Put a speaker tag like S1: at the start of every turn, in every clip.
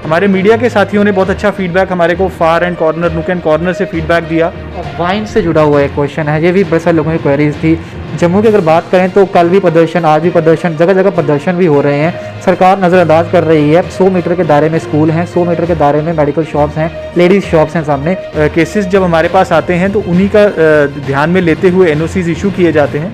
S1: हमारे मीडिया के साथियों ने बहुत अच्छा फीडबैक हमारे को far and corner, nook and corner से फीडबैक दिया।
S2: वाइन से जुड़ा हुआ एक क्वेश्चन है, ये भी बड़े सारे लोगों की क्वेरीज थी। जम्मू की अगर बात करें तो कल भी प्रदर्शन, आज भी प्रदर्शन, जगह जगह प्रदर्शन भी हो रहे हैं। सरकार नज़रअंदाज कर रही है। 100 मीटर के दायरे में स्कूल हैं, 100 मीटर के दायरे में मेडिकल शॉप्स हैं, लेडीज़ शॉप्स हैं सामने।
S1: केसेस जब हमारे पास आते हैं तो उन्हीं का ध्यान में लेते हुए NOCs इशू किए जाते हैं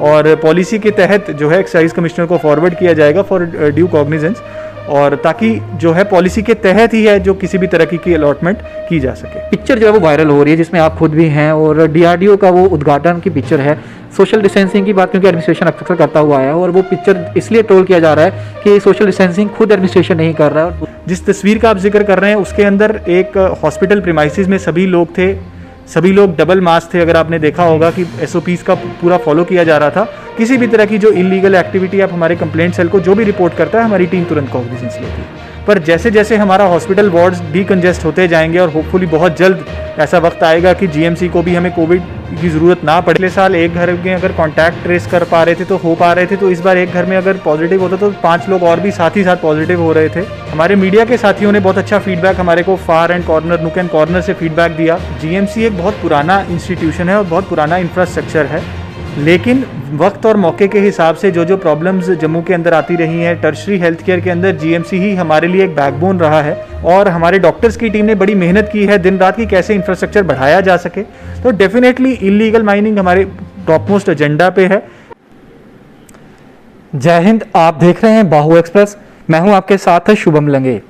S1: और पॉलिसी के तहत जो है एक्साइज कमिश्नर को फॉरवर्ड किया जाएगा फॉर ड्यू कॉग्निजेंस, और ताकि जो है पॉलिसी के तहत ही है जो किसी भी तरह की अलॉटमेंट की जा सके।
S2: पिक्चर जो है वो वायरल हो रही है जिसमें आप खुद भी हैं और DRDO का वो उद्घाटन की पिक्चर है। सोशल डिस्टेंसिंग की बात क्योंकि एडमिनिस्ट्रेशन अक्सर करता हुआ है और वो पिक्चर इसलिए ट्रोल किया जा रहा है कि सोशल डिस्टेंसिंग खुद एडमिनिस्ट्रेशन नहीं कर रहा है।
S1: जिस तस्वीर का आप जिक्र कर रहे हैं उसके अंदर एक हॉस्पिटल प्रीमाइसिस में सभी लोग थे, सभी लोग डबल मास्क थे। अगर आपने देखा होगा कि SOPs का पूरा फॉलो किया जा रहा था। किसी भी तरह की जो इलीगल एक्टिविटी आप हमारे कंप्लेंट सेल को जो भी रिपोर्ट करता है हमारी टीम तुरंत कॉग्निजेंस लेती है। पर जैसे जैसे हमारा हॉस्पिटल वार्ड्स डीकंजेस्ट होते जाएंगे और होपफुली बहुत जल्द ऐसा वक्त आएगा कि GMC को भी हमें कोविड की ज़रूरत ना पड़े। पिछले साल एक घर में अगर कॉन्टैक्ट ट्रेस कर पा रहे थे तो हो पा रहे थे, तो इस बार एक घर में अगर पॉजिटिव होता तो 5 लोग और भी साथ ही साथ पॉजिटिव हो रहे थे। हमारे मीडिया के साथियों ने बहुत अच्छा फीडबैक हमारे को far and corner, nook and corner से फीडबैक दिया। GMC एक बहुत पुराना इंस्टीट्यूशन है और बहुत पुराना इंफ्रास्ट्रक्चर है, लेकिन वक्त और मौके के हिसाब से जो प्रॉब्लम्स जम्मू के अंदर आती रही हैं, टर्शरी हेल्थ केयर के अंदर GMC ही हमारे लिए एक बैकबोन रहा है और हमारे डॉक्टर्स की टीम ने बड़ी मेहनत की है दिन रात की कैसे इंफ्रास्ट्रक्चर बढ़ाया जा सके। तो डेफिनेटली इलीगल माइनिंग हमारे टॉप मोस्ट एजेंडा पे है।
S2: जय हिंद, आप देख रहे हैं बाहु एक्सप्रेस। मैं हूं आपके साथ शुभम लंगे।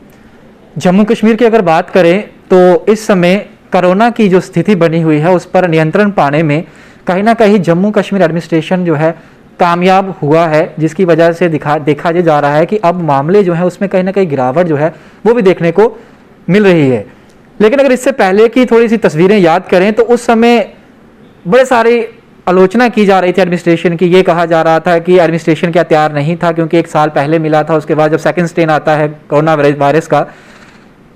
S2: जम्मू कश्मीर की अगर बात करें तो इस समय कोरोना की जो स्थिति बनी हुई है उस पर नियंत्रण पाने में कहीं ना कहीं जम्मू कश्मीर एडमिनिस्ट्रेशन जो है कामयाब हुआ है, जिसकी वजह से देखा जा रहा है कि अब मामले जो है उसमें कहीं ना कहीं गिरावट जो है वो भी देखने को मिल रही है। लेकिन अगर इससे पहले की थोड़ी सी तस्वीरें याद करें तो उस समय बड़े सारी आलोचना की जा रही थी एडमिनिस्ट्रेशन की। ये कहा जा रहा था कि एडमिनिस्ट्रेशन क्या तैयार नहीं था क्योंकि 1 साल पहले मिला था, उसके बाद जब सेकंड स्ट्रेन आता है कोरोना वायरस का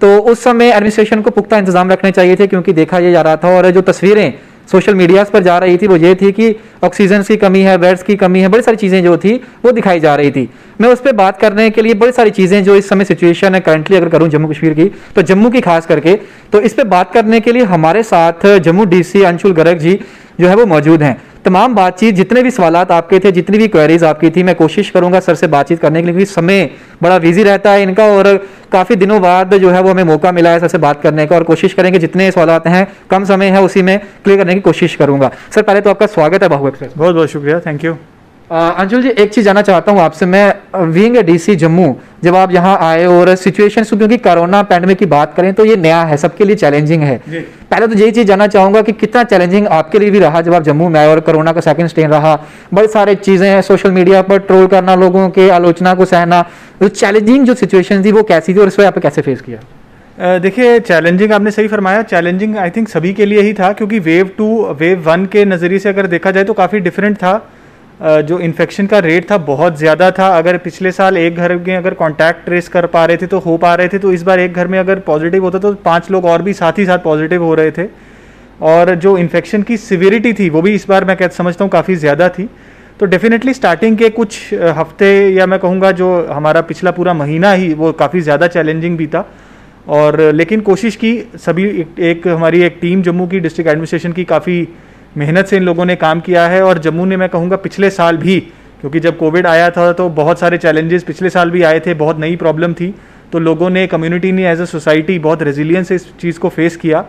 S2: तो उस समय एडमिनिस्ट्रेशन को पुख्ता इंतजाम रखने चाहिए थे क्योंकि देखा ये जा रहा था। और जो तस्वीरें सोशल मीडियाज पर जा रही थी वो ये थी कि ऑक्सीजन की कमी है, बेड्स की कमी है, बड़ी सारी चीज़ें जो थी वो दिखाई जा रही थी। मैं उस पर बात करने के लिए बड़ी सारी चीज़ें जो इस समय सिचुएशन है करंटली अगर करूं जम्मू कश्मीर की तो जम्मू की खास करके, तो इस पर बात करने के लिए हमारे साथ जम्मू DC अंशुल गर्ग जी जो है वो मौजूद हैं। तमाम बातचीत, जितने भी सवालात आपके थे, जितनी भी क्वेरीज आपकी थी, मैं कोशिश करूंगा सर से बातचीत करने के लिए क्योंकि समय बड़ा बिजी रहता है इनका और काफ़ी दिनों बाद जो है वो हमें मौका मिला है सर से बात करने का और कोशिश करेंगे जितने सवालात हैं कम समय है उसी में क्लियर करने की कोशिश करूंगा। सर पहले तो आपका स्वागत है बाहु एक्सप्रेस।
S1: बहुत बहुत शुक्रिया, थैंक यू।
S2: अंशुल जी, एक चीज़ जानना चाहता हूँ आपसे मैं, बीइंग ए DC जम्मू, जब आप यहाँ आए और सिचुएशन क्योंकि कोरोना पैंडेमिक की बात करें तो ये नया है, सबके लिए चैलेंजिंग है। पहले तो यही चीज़ जानना चाहूँगा कि कितना चैलेंजिंग आपके लिए भी रहा जब आप जम्मू में आए और कोरोना का सेकंड स्ट्रेन रहा, बड़ी सारी चीज़ें हैं, सोशल मीडिया पर ट्रोल करना, लोगों के आलोचना को सहना, तो चैलेंजिंग जो सिचुएशन थी वो कैसी थी और इसको आप कैसे फेस किया?
S1: देखिए, चैलेंजिंग आपने सही फरमाया। चैलेंजिंग आई थिंक सभी के लिए ही था क्योंकि वेव 2 वेव 1 के नज़रिए से अगर देखा जाए तो काफ़ी डिफरेंट था। जो इन्फेक्शन का रेट था बहुत ज़्यादा था। अगर पिछले साल एक घर में अगर कॉन्टैक्ट ट्रेस कर पा रहे थे तो हो पा रहे थे, तो इस बार एक घर में अगर पॉजिटिव होता तो 5 लोग और भी साथ ही साथ पॉजिटिव हो रहे थे। और जो इन्फेक्शन की सिवियरिटी थी वो भी इस बार मैं समझता हूँ काफ़ी ज़्यादा थी। तो डेफिनेटली स्टार्टिंग के कुछ हफ्ते या मैं कहूँगा जो हमारा पिछला पूरा महीना ही वो काफ़ी ज़्यादा चैलेंजिंग भी था। और लेकिन कोशिश की सभी एक हमारी एक टीम जम्मू की डिस्ट्रिक्ट एडमिनिस्ट्रेशन की काफ़ी मेहनत से इन लोगों ने काम किया है। और जम्मू ने मैं कहूँगा पिछले साल भी, क्योंकि जब कोविड आया था तो बहुत सारे चैलेंजेस पिछले साल भी आए थे, बहुत नई प्रॉब्लम थी, तो लोगों ने, कम्युनिटी ने एज अ सोसाइटी बहुत रेजिलियंस से इस चीज़ को फेस किया।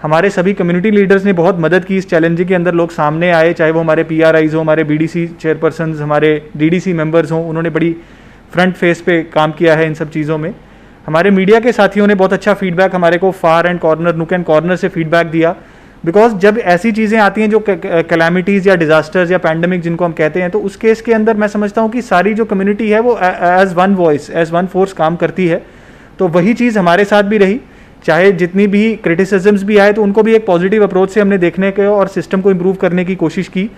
S1: हमारे सभी कम्युनिटी लीडर्स ने बहुत मदद की इस चैलेंज के अंदर। लोग सामने आए, चाहे वो हमारे PRIs हो, हमारे BDC चेयरपर्सन, हमारे DDC मेंबर्स हों, उन्होंने बड़ी फ्रंट फेस पे काम किया है इन सब चीज़ों में। हमारे मीडिया के साथियों ने बहुत अच्छा फीडबैक हमारे को far and corner, nook and corner से फीडबैक दिया। बिकॉज जब ऐसी चीज़ें आती हैं जो कैलामिटीज़ या डिजास्टर्स या पैंडमिक जिनको हम कहते हैं, तो उस केस के अंदर मैं समझता हूँ कि सारी जो कम्युनिटी है वो as one voice, as one force काम करती है। तो वही चीज़ हमारे साथ भी रही। चाहे जितनी भी क्रिटिसिजम्स भी आए तो उनको भी एक पॉजिटिव अप्रोच से हमने देखने के और सिस्टम को इम्प्रूव करने की कोशिश की।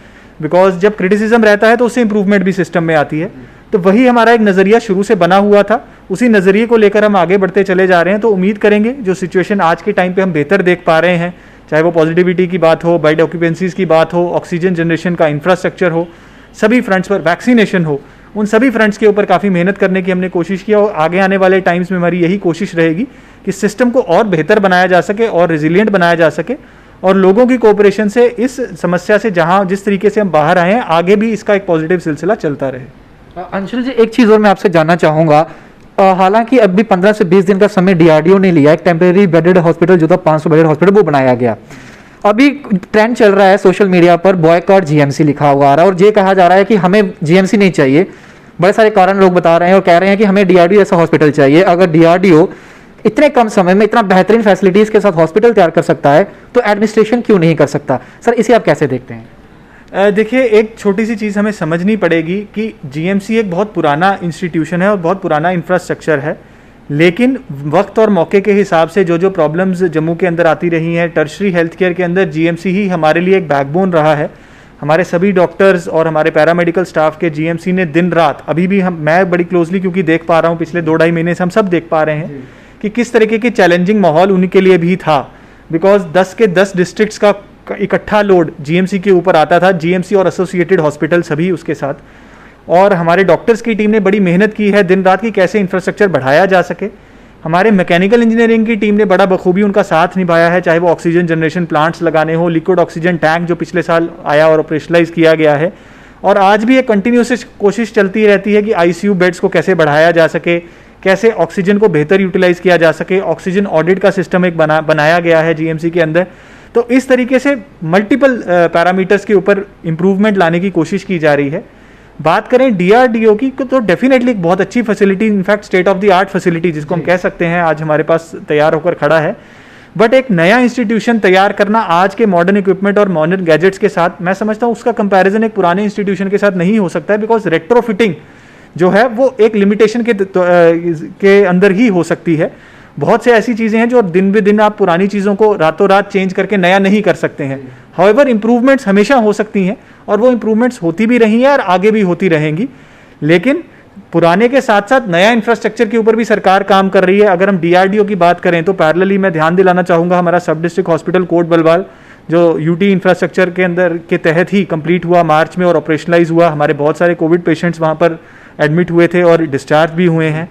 S1: बिकॉज जब क्रिटिसिज्म रहता है तो उससे इंप्रूवमेंट भी सिस्टम में आती है। तो वही हमारा एक नज़रिया शुरू से बना हुआ था, उसी नज़रिए को लेकर हम आगे बढ़ते चले जा रहे हैं। तो उम्मीद करेंगे जो सिचुएशन आज के टाइम पे हम बेहतर देख पा रहे हैं, चाहे वो पॉजिटिविटी की बात हो, बेड ऑक्यूपेंसीज की बात हो, ऑक्सीजन जनरेशन का इंफ्रास्ट्रक्चर हो, सभी फ्रंट्स पर वैक्सीनेशन हो, उन सभी फ्रंट्स के ऊपर काफ़ी मेहनत करने की हमने कोशिश किया और आगे आने वाले टाइम्स में हमारी यही कोशिश रहेगी कि सिस्टम को और बेहतर बनाया जा सके और रिजिलियंट बनाया जा सके और लोगों की कोऑपरेशन से इस समस्या से जहां जिस तरीके से हम बाहर आए हैं आगे भी इसका एक पॉजिटिव सिलसिला चलता रहे।
S2: अंशुल जी, एक चीज़ और मैं आपसे जानना चाहूँगा, हालांकि अभी 15 से 20 दिन का समय डीआरडीओ ने लिया, एक टेम्परेरी बेडेड हॉस्पिटल जो था 500 बेडेड हॉस्पिटल वो बनाया गया। अभी ट्रेंड चल रहा है सोशल मीडिया पर बॉयकॉट जीएमसी लिखा हुआ आ रहा है और ये कहा जा रहा है कि हमें जीएमसी नहीं चाहिए। बड़े सारे कारण लोग बता रहे हैं और कह रहे हैं कि हमें डीआरडीओ जैसा हॉस्पिटल चाहिए। अगर डीआरडीओ इतने कम समय में इतना बेहतरीन फैसिलिटीज के साथ हॉस्पिटल तैयार कर सकता है तो एडमिनिस्ट्रेशन क्यों नहीं कर सकता? सर, इसे आप कैसे देखते हैं?
S1: देखिए, एक छोटी सी चीज़ हमें समझनी पड़ेगी कि जीएमसी एक बहुत पुराना इंस्टीट्यूशन है और बहुत पुराना इंफ्रास्ट्रक्चर है, लेकिन वक्त और मौके के हिसाब से जो जो प्रॉब्लम्स जम्मू के अंदर आती रही हैं, टर्शरी हेल्थ केयर के अंदर जीएमसी ही हमारे लिए एक बैकबोन रहा है। हमारे सभी डॉक्टर्स और हमारे पैरामेडिकल स्टाफ के जीएमसी ने दिन रात, अभी भी मैं बड़ी क्लोजली क्योंकि देख पा रहा हूँ पिछले 2-2.5 महीने से हम सब देख पा रहे हैं कि किस तरीके की चैलेंजिंग माहौल उन्हीं के लिए भी था, बिकॉज 10 के 10 डिस्ट्रिक्ट्स का इकट्ठा लोड जीएमसी के ऊपर आता था, जीएमसी और एसोसिएटेड हॉस्पिटल सभी उसके साथ। और हमारे डॉक्टर्स की टीम ने बड़ी मेहनत की है दिन रात की कैसे इंफ्रास्ट्रक्चर बढ़ाया जा सके। हमारे मैकेनिकल इंजीनियरिंग की टीम ने बड़ा बखूबी उनका साथ निभाया है, चाहे वो ऑक्सीजन जनरेशन प्लांट्स लगाने हो, लिक्विड ऑक्सीजन टैंक जो पिछले साल आया और ऑपरेशनलाइज किया गया है, और आज भी एक कंटिन्यूस कोशिश चलती रहती है कि आईसीयू बेड्स को कैसे बढ़ाया जा सके, कैसे ऑक्सीजन को बेहतर यूटिलाइज किया जा सके। ऑक्सीजन ऑडिट का सिस्टम एक बनाया गया है जीएमसी के अंदर। तो इस तरीके से मल्टीपल पैरामीटर्स के ऊपर इंप्रूवमेंट लाने की कोशिश की जा रही है। बात करें डीआरडीओ की तो डेफिनेटली एक बहुत अच्छी facility, in fact state of the art facility जिसको हम कह सकते हैं, आज हमारे पास तैयार होकर खड़ा है। बट एक नया इंस्टीट्यूशन तैयार करना आज के मॉडर्न इक्विपमेंट और मॉडर्न गैजेट्स के साथ, मैं समझता हूँ उसका कंपैरिजन एक पुराने इंस्टीट्यूशन के साथ नहीं हो सकता है, बिकॉज रेट्रोफिटिंग जो है वो एक लिमिटेशन के अंदर ही हो सकती है। बहुत से ऐसी चीज़ें हैं जो दिन ब दिन आप पुरानी चीज़ों को रातों रात चेंज करके नया नहीं कर सकते हैं। हाउएवर इंप्रूवमेंट्स हमेशा हो सकती हैं और वो इंप्रूवमेंट्स होती भी रही हैं और आगे भी होती रहेंगी, लेकिन पुराने के साथ साथ नया इंफ्रास्ट्रक्चर के ऊपर भी सरकार काम कर रही है। अगर हम डीआरडीओ की बात करें तो पैरेलली मैं ध्यान दिलाना चाहूँगा हमारा सब डिस्ट्रिक्ट हॉस्पिटल कोट बलवाल जो यूटी इंफ्रास्ट्रक्चर के अंदर के तहत ही कंप्लीट हुआ मार्च में और ऑपरेशनलाइज हुआ। हमारे बहुत सारे कोविड पेशेंट्स वहाँ पर एडमिट हुए थे और डिस्चार्ज भी हुए हैं।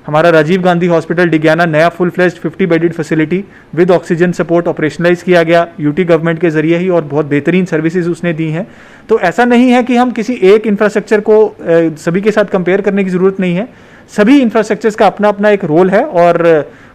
S1: हमारा राजीव गांधी हॉस्पिटल डिग्याना नया full fledged 50 bedded facility with oxygen support operationalise किया गया यूटी गवर्नमेंट के जरिए ही, और बहुत बेहतरीन सर्विसेज उसने दी हैं। तो ऐसा नहीं है कि हम किसी एक इंफ्रास्ट्रक्चर को सभी के साथ कंपेयर करने की ज़रूरत नहीं है। सभी इंफ्रास्ट्रक्चर्स का अपना अपना एक रोल है और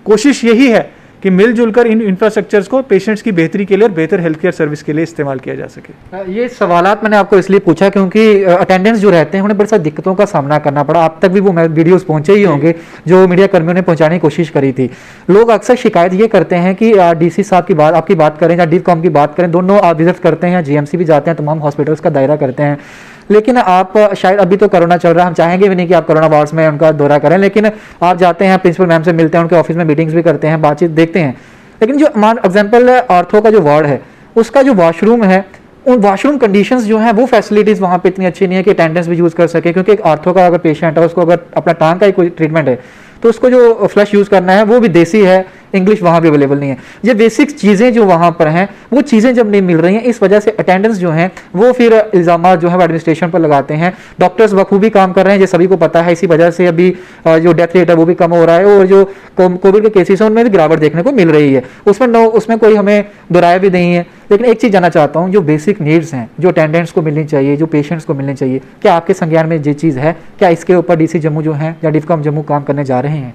S1: कोशिश यही है कि मिलजुल कर इन इंफ्रास्ट्रक्चर्स को पेशेंट्स की बेहतरी के लिए और बेहतर हेल्थ केयर सर्विस के लिए इस्तेमाल किया जा सके।
S2: ये सवालात मैंने आपको इसलिए पूछा क्योंकि अटेंडेंट्स जो रहते हैं उन्हें बड़ी सारी दिक्कतों का सामना करना पड़ा। आप तक भी वो वीडियोस पहुंचे ही होंगे जो मीडिया कर्मियों ने पहुंचाने की कोशिश करी थी। लोग अक्सर शिकायत ये करते हैं कि डीसी साहब की बात आपकी बात करें या डीकॉम की बात करें, दोनों आप विजिट करते हैं, जीएमसी भी जाते हैं, तमाम हॉस्पिटल्स का दायरा करते हैं, लेकिन आप शायद अभी तो कोरोना चल रहा है, हम चाहेंगे भी नहीं कि आप कोरोना वार्ड्स में उनका दौरा करें, लेकिन आप जाते हैं, प्रिंसिपल मैम से मिलते हैं, उनके ऑफिस में मीटिंग्स भी करते हैं, बातचीत देखते हैं। लेकिन जो मान एग्जाम्पल ऑर्थो का जो वार्ड है उसका जो वॉशरूम है, उन वॉशरूम कंडीशंस जो हैं वो फैसिलिटीज़ वहाँ पे इतनी अच्छी नहीं है कि अटेंडेंस भी यूज़ कर सके, क्योंकि एक ऑर्थो का अगर पेशेंट है उसको अगर अपना टांग का ही कोई ट्रीटमेंट है तो उसको जो फ्लश यूज़ करना है वो भी देसी है, इंग्लिश वहाँ भी अवेलेबल नहीं है। ये बेसिक चीज़ें जो वहाँ पर हैं वो चीज़ें जब नहीं मिल रही हैं, इस वजह से अटेंडेंस जो हैं वो फिर इल्ज़ाम जो है वो एडमिनिस्ट्रेशन पर लगाते हैं। डॉक्टर्स बखूबी काम कर रहे हैं, ये सभी को पता है, इसी वजह से अभी जो डेथ रेट है वो भी कम हो रहा है और जो कोविड के केसेस हैं उनमें भी गिरावट देखने को मिल रही है। उसमें कोई हमें दोराया भी नहीं है। लेकिन एक चीज़ जानना चाहता हूँ, जो बेसिक नीड्स हैं जो अटेंडेंट्स को मिलनी चाहिए, जो पेशेंट्स को मिलनी चाहिए, क्या आपके संज्ञान में ये चीज़ है? क्या इसके ऊपर डीसी जम्मू जो है या डिफकॉम जम्मू काम करने जा रहे हैं?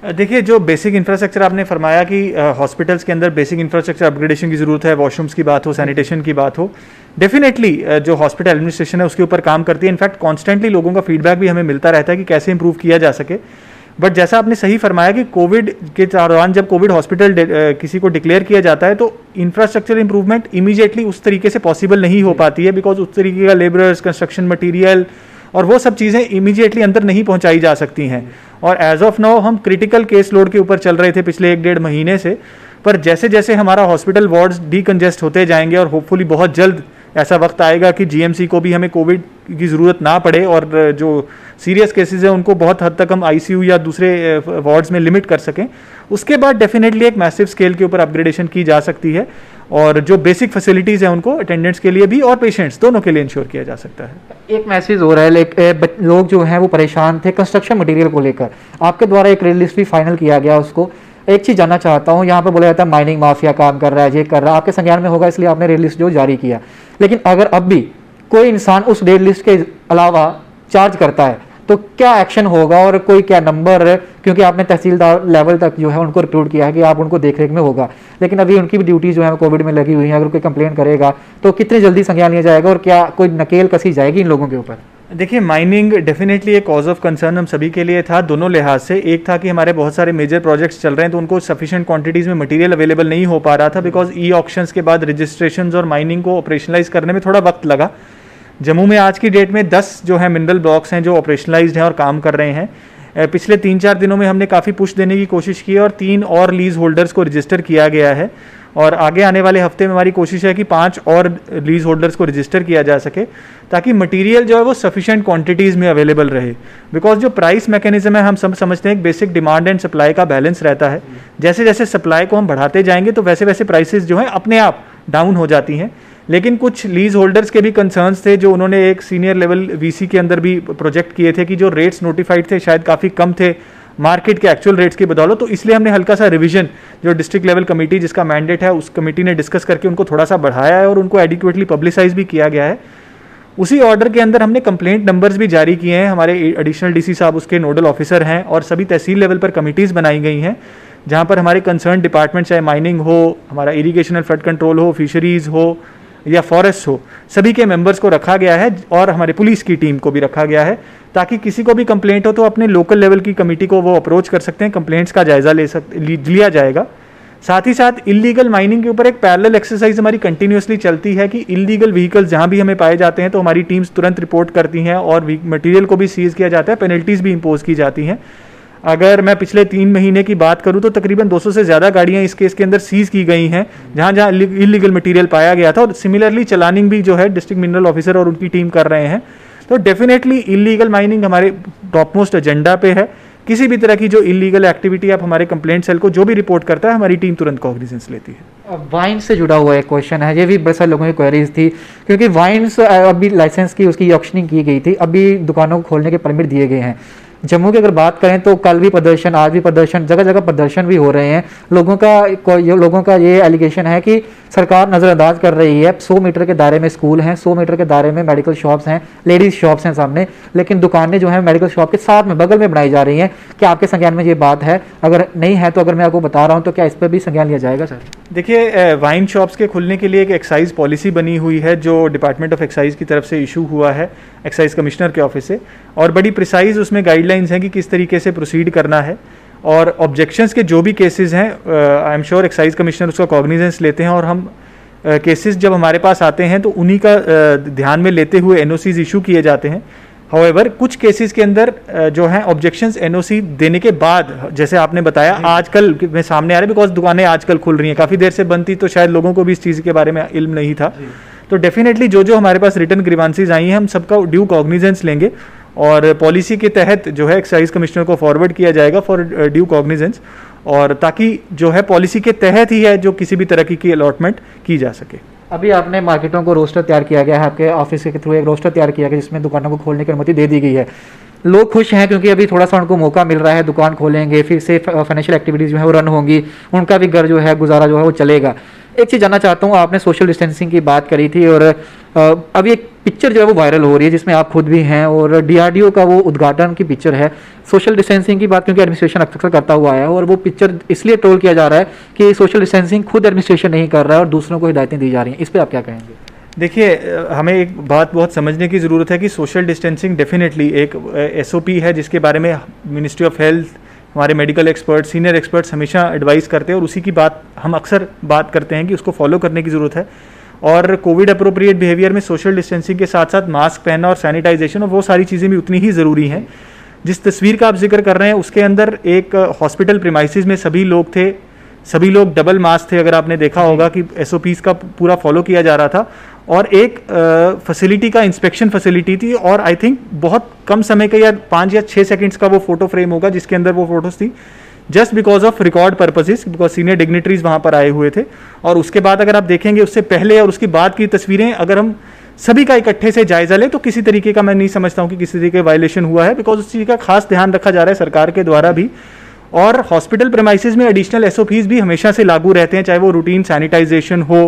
S1: देखिए, जो बेसिक इंफ्रास्ट्रक्चर आपने फरमाया कि हॉस्पिटल्स के अंदर बेसिक इंफ्रास्ट्रक्चर अपग्रेडेशन की ज़रूरत है, वॉशरूम्स की बात हो, सैनिटेशन की बात हो, डेफिनेटली जो हॉस्पिटल एडमिनिस्ट्रेशन है उसके ऊपर काम करती है। इनफैक्ट कॉन्स्टेंटली लोगों का फीडबैक भी हमें मिलता रहता है कि कैसे इंप्रूव किया जा सके। बट जैसा आपने सही फरमाया कि कोविड के दौरान जब कोविड हॉस्पिटल किसी को डिक्लेयर किया जाता है तो इंफ्रास्ट्रक्चर इंप्रूवमेंट इमीडिएटली उस तरीके से पॉसिबल नहीं हो पाती है, बिकॉज उस तरीके का लेबरर्स, कंस्ट्रक्शन मटीरियल और वो सब चीज़ें इमीडिएटली अंदर नहीं पहुंचाई जा सकती हैं। और एज ऑफ नाउ हम क्रिटिकल केस लोड के ऊपर चल रहे थे पिछले 1-1.5 महीने से, पर जैसे जैसे हमारा हॉस्पिटल वार्ड्स डीकंजेस्ट होते जाएंगे और होपफुली बहुत जल्द ऐसा वक्त आएगा कि जीएमसी को भी हमें कोविड की ज़रूरत ना पड़े और जो सीरियस केसेस हैं उनको बहुत हद तक हम आईसीयू या दूसरे वार्ड्स में लिमिट कर सकें, उसके बाद डेफिनेटली एक मैसिव स्केल के ऊपर अपग्रेडेशन की जा सकती है और जो बेसिक फैसिलिटीज़ हैं उनको अटेंडेंट्स के लिए भी और पेशेंट्स दोनों के लिए इंश्योर किया जा सकता है।
S2: एक मैसेज हो रहा है, लोग जो हैं वो परेशान थे कंस्ट्रक्शन मटेरियल को लेकर, आपके द्वारा एक रेट लिस्ट भी फाइनल किया गया उसको। एक चीज़ जानना चाहता हूँ, यहाँ पर बोला जाता है माइनिंग माफिया काम कर रहा है, ये कर रहा है, आपके संज्ञान में होगा इसलिए आपने रेट लिस्ट जो जारी किया, लेकिन अगर अब भी कोई इंसान उस रेट लिस्ट के अलावा चार्ज करता है तो क्या एक्शन होगा और कोई क्या नंबर, क्योंकि आपने तहसीलदार लेवल तक जो है उनको रिक्रूट किया है कि आप उनको देख रेख में होगा, लेकिन अभी उनकी भी ड्यूटी जो है कोविड में लगी हुई है, अगर कोई कंप्लेंट करेगा तो कितनी जल्दी संज्ञान लिया जाएगा और क्या कोई नकेल कसी जाएगी इन लोगों के ऊपर?
S1: देखिए, माइनिंग डेफिनेटली एक कॉज ऑफ कंसर्न हम सभी के लिए था, दोनों लिहाज से। एक था कि हमारे बहुत सारे मेजर प्रोजेक्ट्स चल रहे हैं तो उनको सफिशिएंट क्वांटिटीज़ में मटेरियल अवेलेबल नहीं हो पा रहा था, बिकॉज ई ऑक्शंस के बाद रजिस्ट्रेशंस और माइनिंग को ऑपरेशनलाइज करने में थोड़ा वक्त लगा। जम्मू में आज की डेट में 10 जो है मिनरल ब्लॉक्स हैं जो ऑपरेशनलाइज्ड हैं और काम कर रहे हैं। पिछले 3-4 दिनों में हमने काफ़ी पुश देने की कोशिश की और 3 और लीज होल्डर्स को रजिस्टर किया गया है और आगे आने वाले हफ्ते में हमारी कोशिश है कि 5 और लीज होल्डर्स को रजिस्टर किया जा सके ताकि मटेरियल जो है वो सफिशिएंट क्वांटिटीज़ में अवेलेबल रहे। बिकॉज जो प्राइस मैकेनिज्म है हम सब समझते हैं एक बेसिक डिमांड एंड सप्लाई का बैलेंस रहता है। जैसे जैसे सप्लाई को हम बढ़ाते जाएंगे तो वैसे वैसे प्राइसेस जो हैं अपने आप डाउन हो जाती हैं। लेकिन कुछ लीज होल्डर्स के भी कंसर्न्स थे जो उन्होंने एक सीनियर लेवल वीसी के अंदर भी प्रोजेक्ट किए थे कि जो रेट्स नोटिफाइड थे शायद काफ़ी कम थे मार्केट के एक्चुअल रेट्स की बदौलत, तो इसलिए हमने हल्का सा रिवीजन जो डिस्ट्रिक्ट लेवल कमेटी जिसका मैंडेट है उस कमेटी ने डिस्कस करके उनको थोड़ा सा बढ़ाया है और उनको एडिक्वेटली पब्लिसाइज भी किया गया है। उसी ऑर्डर के अंदर हमने कंप्लेंट नंबर्स भी जारी किए हैं, हमारे एडिशनल डीसी साहब उसके नोडल ऑफिसर हैं और सभी तहसील लेवल पर कमिटीज़ बनाई गई हैं जहाँ पर हमारे कंसर्न डिपार्टमेंट चाहे माइनिंग हो, हमारा इरीगेशन एंड फ्लड कंट्रोल हो, फिशरीज़ हो या फॉरेस्ट हो, सभी के मेंबर्स को रखा गया है और हमारे पुलिस की टीम को भी रखा गया है ताकि किसी को भी कंप्लेंट हो तो अपने लोकल लेवल की कमेटी को वो अप्रोच कर सकते हैं, कंप्लेंट्स का जायज़ा लिया जाएगा। साथ ही साथ इलीगल माइनिंग के ऊपर एक पैरेलल एक्सरसाइज हमारी कंटिन्यूसली चलती है कि इलीगल व्हीकल्स जहाँ भी हमें पाए जाते हैं तो हमारी टीम्स तुरंत रिपोर्ट करती हैं और मटीरियल को भी सीज किया जाता है, पेनल्टीज़ भी इम्पोज की जाती हैं। अगर मैं पिछले 3 महीने की बात करूं तो तकरीबन 200 से ज़्यादा गाड़ियां इस केस के अंदर सीज की गई हैं जहां जहां इलीगल मटेरियल पाया गया था और सिमिलरली चलानिंग भी जो है डिस्ट्रिक्ट मिनरल ऑफिसर और उनकी टीम कर रहे हैं। तो डेफिनेटली इलीगल माइनिंग हमारे टॉप मोस्ट एजेंडा पे है। किसी भी तरह की जो इलीगल एक्टिविटी आप हमारे कंप्लेंट सेल को जो भी रिपोर्ट करता है हमारी टीम तुरंत कॉग्निजेंस लेती है।
S2: वाइन से जुड़ा हुआ एक क्वेश्चन है, ये भी बड़े सारे लोगों की क्वेरीज थी क्योंकि वाइन्स अभी लाइसेंस की उसकी ऑक्शनिंग की गई थी, अभी दुकानों को खोलने के परमिट दिए गए हैं। जम्मू की अगर बात करें तो कल भी प्रदर्शन, आज भी प्रदर्शन, जगह जगह प्रदर्शन भी हो रहे हैं। लोगों का ये एलिगेशन है कि सरकार नज़रअंदाज कर रही है। 100 मीटर के दायरे में स्कूल हैं, 100 मीटर के दायरे में मेडिकल शॉप्स हैं, लेडीज़ शॉप्स हैं सामने, लेकिन दुकानें जो हैं मेडिकल शॉप के साथ में बगल में बनाई जा रही हैं। क्या आपके संज्ञान में ये बात है? अगर नहीं है तो अगर मैं आपको बता रहा हूँ तो क्या इस पर भी संज्ञान लिया जाएगा सर?
S1: देखिए, वाइन शॉप्स के खुलने के लिए एक एक्साइज पॉलिसी बनी हुई है जो डिपार्टमेंट ऑफ एक्साइज की तरफ से इशू हुआ है एक्साइज कमिश्नर के ऑफिस से, और बड़ी प्रिसाइज उसमें गाइडलाइंस हैं कि किस तरीके से प्रोसीड करना है। और ऑब्जेक्शंस के जो भी केसेस हैं I am sure excise commissioner उसका कॉग्निजेंस लेते हैं और हम केसेस जब हमारे पास आते हैं तो उन्हीं का ध्यान में लेते हुए एनओसीज इशू किए जाते हैं। हाउएवर कुछ केसेस के अंदर जो हैं ऑब्जेक्शंस एनओसी देने के बाद, जैसे आपने बताया, आजकल में सामने आ रहे बिकॉज दुकानें आजकल खुल रही हैं, काफ़ी देर से बंद थी तो शायद लोगों को भी इस चीज़ के बारे में इल्म नहीं था। तो डेफिनेटली जो जो हमारे पास रिटर्न ग्रीवांसीज आई हैं हम सबका ड्यू कॉग्निजेंस लेंगे और पॉलिसी के तहत जो है एक्साइज कमिश्नर को फॉरवर्ड किया जाएगा फॉर ड्यू कॉग्निजेंस, और ताकि जो है पॉलिसी के तहत ही है जो किसी भी तरह की अलॉटमेंट की जा सके।
S2: अभी आपने मार्केटों को रोस्टर तैयार किया गया है, आपके ऑफिस के थ्रू एक रोस्टर तैयार किया गया जिसमें दुकानों को खोलने की अनुमति दे दी गई है। लोग खुश हैं क्योंकि अभी थोड़ा सा उनको मौका मिल रहा है, दुकान खोलेंगे, फिर से फाइनेंशियल एक्टिविटीज़ जो है वो रन होंगी, उनका भी घर जो है गुजारा जो है वो चलेगा। एक चीज़ जानना चाहता हूँ, आपने सोशल डिस्टेंसिंग की बात करी थी और अभी एक पिक्चर जो है वो वायरल हो रही है जिसमें आप खुद भी हैं और डीआरडीओ का वो उद्घाटन की पिक्चर है। सोशल डिस्टेंसिंग की बात क्योंकि एडमिनिस्ट्रेशन अक्सर करता हुआ है और वो पिक्चर इसलिए ट्रोल किया जा रहा है कि सोशल डिस्टेंसिंग खुद एडमिनिस्ट्रेशन नहीं कर रहा है और दूसरों को हिदायतें दी जा रही हैं, इस पर आप क्या कहेंगे?
S1: देखिए, हमें एक बात बहुत समझने की ज़रूरत है कि सोशल डिस्टेंसिंग डेफिनेटली एक एसओपी है जिसके बारे में मिनिस्ट्री ऑफ हेल्थ, हमारे मेडिकल एक्सपर्ट, सीनियर एक्सपर्ट्स हमेशा एडवाइस करते हैं और उसी की बात हम अक्सर बात करते हैं कि उसको फॉलो करने की ज़रूरत है। और कोविड अप्रोप्रिएट बिहेवियर में सोशल डिस्टेंसिंग के साथ साथ मास्क पहनना और सैनिटाइजेशन और वो सारी चीज़ें भी उतनी ही ज़रूरी हैं। जिस तस्वीर का आप जिक्र कर रहे हैं उसके अंदर एक हॉस्पिटल प्रीमाइसिस में सभी लोग थे, सभी लोग डबल मास्क थे, अगर आपने देखा होगा कि एसओपीज़ का पूरा फॉलो किया जा रहा था और एक फैसिलिटी का इंस्पेक्शन फैसिलिटी थी, और आई थिंक बहुत कम समय का या 5 या 6 सेकंड्स का वो फोटो फ्रेम होगा जिसके अंदर वो फोटोज थी, just because of record purposes, because senior dignitaries वहाँ पर आए हुए थे। और उसके बाद अगर आप देखेंगे उससे पहले और उसके बाद की तस्वीरें अगर हम सभी का इकट्ठे से जायजा ले तो किसी तरीके का मैं नहीं समझता हूँ कि किसी तरीके का वायलेशन हुआ है, बिकॉज उस चीज़ का खास ध्यान रखा जा रहा है सरकार के द्वारा भी। और हॉस्पिटल प्रेमाइसिस में एडिशनल एसओपीज भी हमेशा से लागू रहते हैं, चाहे वो रूटीन सैनिटाइजेशन हो,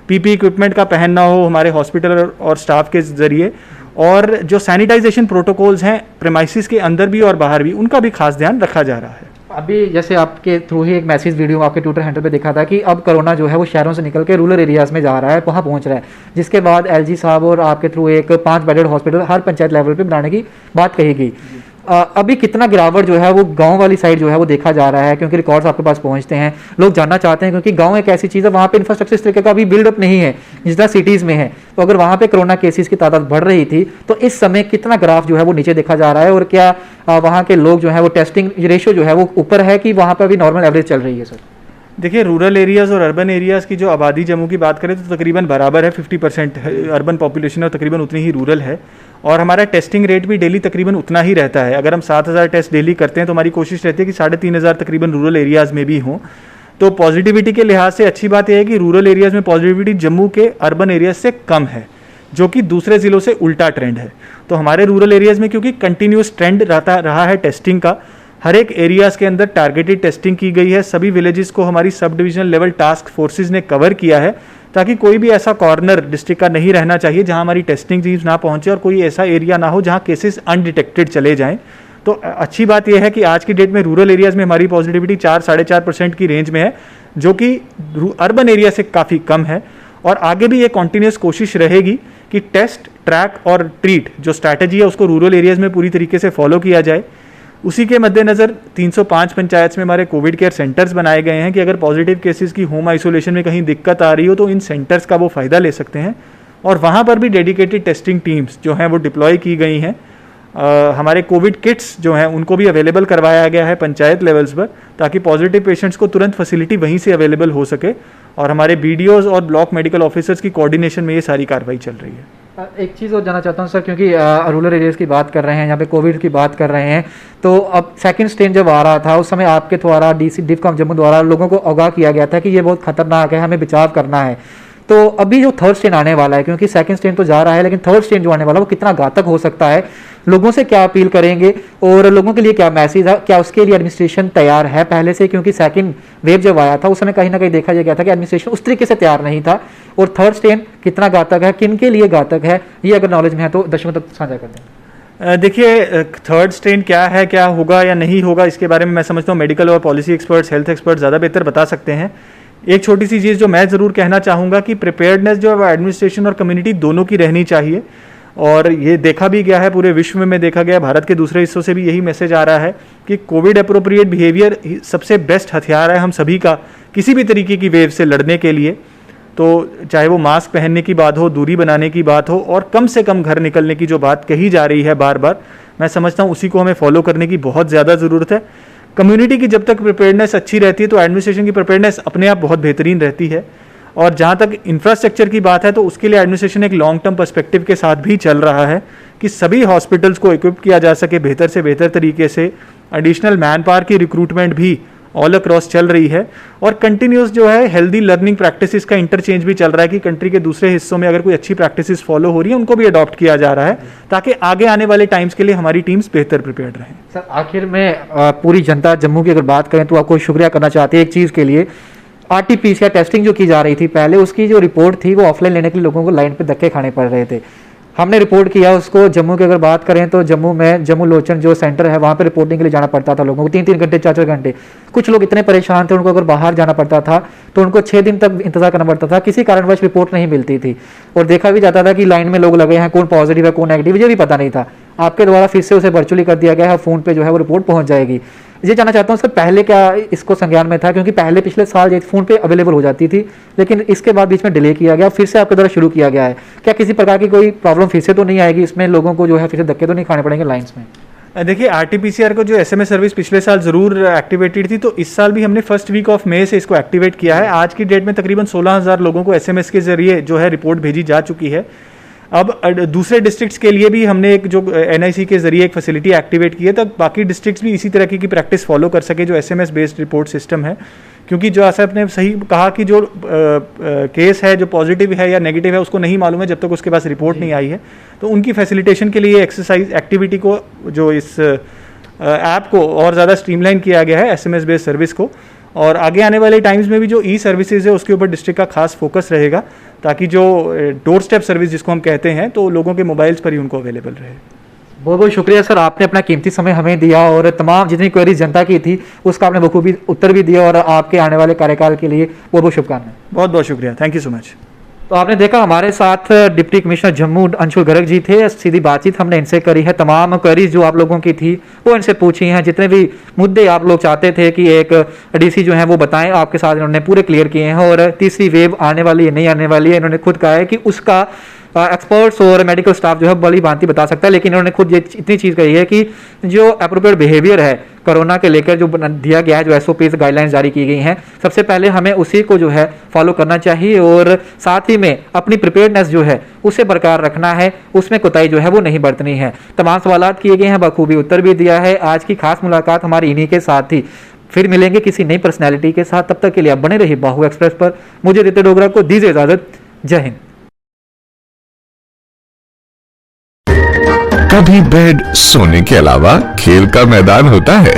S1: पीपी इक्विपमेंट का पहनना हो हमारे हॉस्पिटल और स्टाफ के जरिए, और जो सैनिटाइजेशन प्रोटोकॉल्स हैं प्रेमाइसिस के अंदर भी और बाहर भी, उनका भी खास ध्यान रखा जा रहा है।
S2: अभी जैसे आपके थ्रू ही एक मैसेज वीडियो आपके ट्विटर हैंडल पे देखा था कि अब कोरोना जो है वो शहरों से निकल के रूरल एरियाज़ में जा रहा है, वहाँ पहुँच रहा है, जिसके बाद एलजी साहब और आपके थ्रू एक 5 बेडेड हॉस्पिटल हर पंचायत लेवल पे बनाने की बात कही गई। अभी कितना गिरावट जो है वो गांव वाली साइड जो है वो देखा जा रहा है, क्योंकि रिकॉर्ड्स आपके पास पहुंचते हैं, लोग जानना चाहते हैं, क्योंकि गांव एक ऐसी चीज़ है वहाँ पे इंफ्रास्ट्रक्चर इस तरीके का अभी बिल्डअप नहीं है जितना सिटीज़ में है। तो अगर वहाँ पे कोरोना केसेस की तादाद बढ़ रही थी तो इस समय कितना ग्राफ जो है वो नीचे देखा जा रहा है, और क्या वहाँ के लोग जो है वो टेस्टिंग रेशियो जो है वो ऊपर है कि वहाँ पर अभी नॉर्मल एवरेज चल रही है? सर
S1: देखिए, रूरल एरियाज़ और अर्बन एरियाज़ की जो आबादी जम्मू की बात करें तो तकरीबन बराबर है, 50% अर्बन पॉपुलेशन और तकरीबन उतनी ही रूरल है। और हमारा टेस्टिंग रेट भी डेली तकरीबन उतना ही रहता है। अगर हम 7,000 टेस्ट डेली करते हैं तो हमारी कोशिश रहती है कि 3,500 तकरीबन रूरल एरियाज़ में भी हों। तो पॉजिटिविटी के लिहाज से अच्छी बात यह है कि रूरल एरियाज़ में पॉजिटिविटी जम्मू के अर्बन एरियाज से कम है, जो कि दूसरे ज़िलों से उल्टा ट्रेंड है। तो हमारे रूरल एरियाज़ में क्योंकि कंटिन्यूस ट्रेंड रहा है टेस्टिंग का, हर एक एरियाज़ के अंदर टारगेटेड टेस्टिंग की गई है, सभी विलेजेस को हमारी sub divisional level task forces ने कवर किया है, ताकि कोई भी ऐसा कॉर्नर डिस्ट्रिक्ट का नहीं रहना चाहिए जहां हमारी टेस्टिंग टीम्स ना पहुंचे और कोई ऐसा एरिया ना हो जहां केसेस अनडिटेक्टेड चले जाएं। तो अच्छी बात यह है कि आज की डेट में रूरल एरियाज़ में हमारी पॉजिटिविटी 4-4.5% की रेंज में है, जो कि अर्बन एरिया से काफ़ी कम है। और आगे भी ये कॉन्टीन्यूस कोशिश रहेगी कि टेस्ट, ट्रैक और ट्रीट जो स्ट्रैटेजी है उसको रूरल एरियाज़ में पूरी तरीके से फॉलो किया जाए। उसी के मद्देनज़र 305 पंचायत में हमारे कोविड केयर सेंटर्स बनाए गए हैं कि अगर पॉजिटिव केसेस की होम आइसोलेशन में कहीं दिक्कत आ रही हो तो इन सेंटर्स का वो फ़ायदा ले सकते हैं, और वहाँ पर भी डेडिकेटेड टेस्टिंग टीम्स जो हैं वो डिप्लॉय की गई हैं। हमारे कोविड किट्स जो हैं उनको भी अवेलेबल करवाया गया है पंचायत लेवल्स पर, ताकि पॉजिटिव पेशेंट्स को तुरंत फैसिलिटी वहीं से अवेलेबल हो सके। और हमारे BDOs और ब्लॉक मेडिकल ऑफिसर्स की कोऑर्डिनेशन में ये सारी कार्रवाई चल रही है।
S2: एक चीज़ और जानना चाहता हूँ सर, क्योंकि रूरल एरियाज़ की बात कर रहे हैं, यहाँ पे कोविड की बात कर रहे हैं, तो अब सेकंड स्ट्रेन जब आ रहा था उस समय आपके द्वारा डिफकॉम जम्मू द्वारा लोगों को आगाह किया गया था कि ये बहुत खतरनाक है, हमें बचाव करना है। तो अभी जो थर्ड स्ट्रेन आने वाला है, क्योंकि सेकंड स्ट्रेन तो जा रहा है, लेकिन थर्ड स्ट्रेन जो आने वाला है वो कितना घातक हो सकता है, लोगों से क्या अपील करेंगे और लोगों के लिए क्या मैसेज है? क्या उसके लिए एडमिनिस्ट्रेशन तैयार है पहले से? क्योंकि सेकंड वेव जब आया था उस समय कहीं ना कहीं देखा गया था कि एडमिनिस्ट्रेशन उस तरीके से तैयार नहीं था। और थर्ड स्ट्रेन कितना घातक है, किन के लिए घातक है, ये अगर नॉलेज में है तो दर्शकों तक साझा कर दें।
S1: देखिए, थर्ड स्ट्रेन क्या है, क्या होगा या नहीं होगा, इसके बारे में मैं समझता हूँ मेडिकल और पॉलिसी एक्सपर्ट्स, हेल्थ एक्सपर्ट्स ज़्यादा बेहतर बता सकते हैं। एक छोटी सी चीज़ जो मैं ज़रूर कहना चाहूँगा कि प्रिपेयर्डनेस जो है एडमिनिस्ट्रेशन और कम्युनिटी दोनों की रहनी चाहिए। और ये देखा भी गया है, पूरे विश्व में देखा गया, भारत के दूसरे हिस्सों से भी यही मैसेज आ रहा है कि कोविड अप्रोप्रिएट बिहेवियर सबसे बेस्ट हथियार है हम सभी का किसी भी तरीके की वेव से लड़ने के लिए। तो चाहे वो मास्क पहनने की बात हो, दूरी बनाने की बात हो, और कम से कम घर निकलने की जो बात कही जा रही है बार बार, मैं समझता हूँ उसी को हमें फॉलो करने की बहुत ज़्यादा ज़रूरत है। कम्युनिटी की जब तक प्रिपेयर्डनेस अच्छी रहती है तो एडमिनिस्ट्रेशन की प्रिपेयर्डनेस अपने आप बहुत बेहतरीन रहती है। और जहाँ तक इंफ्रास्ट्रक्चर की बात है तो उसके लिए एडमिनिस्ट्रेशन एक लॉन्ग टर्म पर्सपेक्टिव के साथ भी चल रहा है कि सभी हॉस्पिटल्स को इक्विप किया जा सके बेहतर से बेहतर तरीके से। एडिशनल मैन पावर की रिक्रूटमेंट भी ऑल अक्रॉस चल रही है, और कंटिन्यूस जो है हेल्दी लर्निंग प्रैक्टिसेस का इंटरचेंज भी चल रहा है कि कंट्री के दूसरे हिस्सों में अगर कोई अच्छी प्रैक्टिसेस फॉलो हो रही है उनको भी अडॉप्ट किया जा रहा है, ताकि आगे आने वाले टाइम्स के लिए हमारी टीम्स बेहतर प्रिपेयर्ड रहें।
S2: सर आखिर में पूरी जनता जम्मू की अगर बात करें तो आपको शुक्रिया करना चाहते हैं एक चीज़ के लिए। RT-PCR टेस्टिंग जो की जा रही थी पहले, उसकी जो रिपोर्ट थी वो ऑफलाइन लेने के लिए लोगों को लाइन पे धक्के खाने पड़ रहे थे। हमने रिपोर्ट किया उसको। जम्मू की अगर बात करें तो जम्मू में जम्मू लोचन जो सेंटर है वहाँ पे रिपोर्टिंग के लिए जाना पड़ता था लोगों को 3-3 घंटे 4-4 घंटे। कुछ लोग इतने परेशान थे, उनको अगर बाहर जाना पड़ता था तो उनको 6 दिन तक इंतजार करना पड़ता था, किसी कारणवश रिपोर्ट नहीं मिलती थी। और देखा भी जाता था कि लाइन में लोग लगे हैं, कौन पॉजिटिव है कौन नेगेटिव ये भी पता नहीं था। आपके द्वारा फिर से उसे वर्चुअली कर दिया गया है, फ़ोन पे जो है वो रिपोर्ट पहुंच जाएगी। ये जानना चाहता हूँ सर, पहले क्या इसको संज्ञान में था? क्योंकि पहले पिछले साल ये फ़ोन पे अवेलेबल हो जाती थी, लेकिन इसके बाद बीच में डिले किया गया, फिर से आपके द्वारा शुरू किया गया है। क्या किसी प्रकार की कोई प्रॉब्लम फिर से तो नहीं आएगी इसमें? लोगों को जो है फिर से धक्के तो नहीं खाने पड़ेंगे लाइन्स में?
S1: देखिए आरटीपीसीआर को जो एसएमएस सर्विस पिछले साल ज़रूर एक्टिवेटेड थी, तो इस साल भी हमने फर्स्ट वीक ऑफ मई से इसको एक्टिवेट किया है। आज की डेट में तकरीबन 16,000 लोगों को एसएमएस के जरिए जो है रिपोर्ट भेजी जा चुकी है। अब दूसरे डिस्ट्रिक्ट्स के लिए भी हमने एक जो एनआईसी के जरिए एक फैसिलिटी एक्टिवेट की है, तब बाकी डिस्ट्रिक्ट्स भी इसी तरह की प्रैक्टिस फॉलो कर सके जो एसएमएस बेस्ड रिपोर्ट सिस्टम है। क्योंकि जो आसिफ ने सही कहा कि जो केस है जो पॉजिटिव है या नेगेटिव है उसको नहीं मालूम है जब तक उसके पास रिपोर्ट नहीं आई है, तो उनकी फैसिलिटेशन के लिए एक्सरसाइज एक्टिविटी को जो इस ऐप को और ज़्यादा स्ट्रीमलाइन किया गया है एसएमएस बेस्ड सर्विस को। और आगे आने वाले टाइम्स में भी जो ई सर्विसेज है उसके ऊपर डिस्ट्रिक्ट का खास फोकस रहेगा, ताकि जो डोर स्टेप सर्विस जिसको हम कहते हैं तो लोगों के मोबाइल्स पर ही उनको अवेलेबल रहे।
S2: बहुत बहुत शुक्रिया सर, आपने अपना कीमती समय हमें दिया और तमाम जितनी क्वेरीज जनता की थी उसका आपने बखूबी उत्तर भी दिया, और आपके आने वाले कार्यकाल के लिए बहुत बहुत शुभकामनाएं।
S1: बहुत बहुत शुक्रिया, थैंक यू सो मच।
S2: तो आपने देखा हमारे साथ डिप्टी कमिश्नर जम्मू अंशुल गर्ग जी थे। सीधी बातचीत हमने इनसे करी है, तमाम क्वेरीज जो आप लोगों की थी वो इनसे पूछी हैं। जितने भी मुद्दे आप लोग चाहते थे कि एक डीसी जो है वो बताएं, आपके साथ इन्होंने पूरे क्लियर किए हैं। और तीसरी वेव आने वाली है नहीं आने वाली है, इन्होंने खुद कहा है कि उसका एक्सपर्ट्स और मेडिकल स्टाफ जो है बड़ी भांति बता सकता है, लेकिन इन्होंने खुद ये इतनी चीज़ कही है कि जो अप्रोप्रिएट बिहेवियर है कोरोना के लेकर जो दिया गया है, जो एसओपीज गाइडलाइंस जारी की गई हैं, सबसे पहले हमें उसी को जो है फॉलो करना चाहिए और साथ ही में अपनी प्रिपेयर्डनेस जो है उसे बरकरार रखना है, उसमें कोताही जो है वो नहीं बरतनी है। तमाम सवालात किए गए हैं, बखूबी उत्तर भी दिया है। आज की खास मुलाकात हमारी इन्हीं के साथ थी। फिर मिलेंगे किसी नई पर्सनैलिटी के साथ, तब तक के लिए आप बने रहिए बाहु एक्सप्रेस पर। मुझे रितेश डोगरा को दीजिए इजाजत। जय हिंद।
S3: कभी बेड सोने के अलावा खेल का मैदान होता है,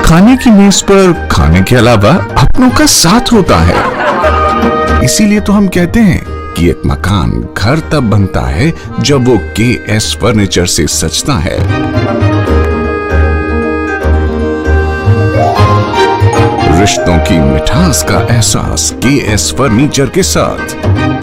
S3: खाने की मेज पर खाने के अलावा अपनों का साथ होता है। इसीलिए तो हम कहते हैं कि एक मकान घर तब बनता है जब वो KS फर्नीचर से सजता है। रिश्तों की मिठास का एहसास KS फर्नीचर के साथ।